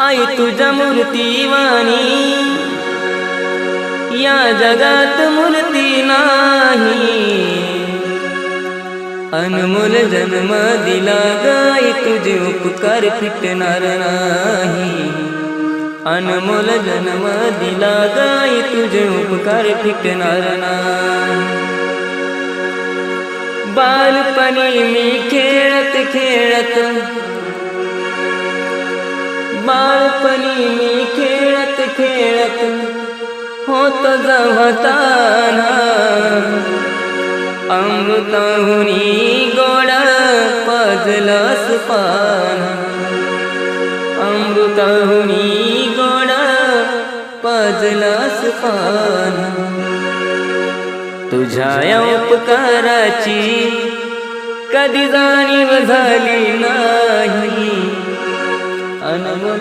आई तुझ्या मूर्तीवाणी या जगात मूर्ती नाही। अनमोल जन्म दिला गाई तुझे उपकार फिटणार नाही। अनमोल जन्म दिला गाई तुझे उपकार फिटणार नाही। बालपणी मी खेळत खेळत बालपणी मी खेळत खेळत होत जवताना अमृताहुनी गोड पाजलंस पान। अमृताहुनी गोड पाजलंस पान। तुझ्या उपकाराची कधी जाणीव झाली नाही। अनमोल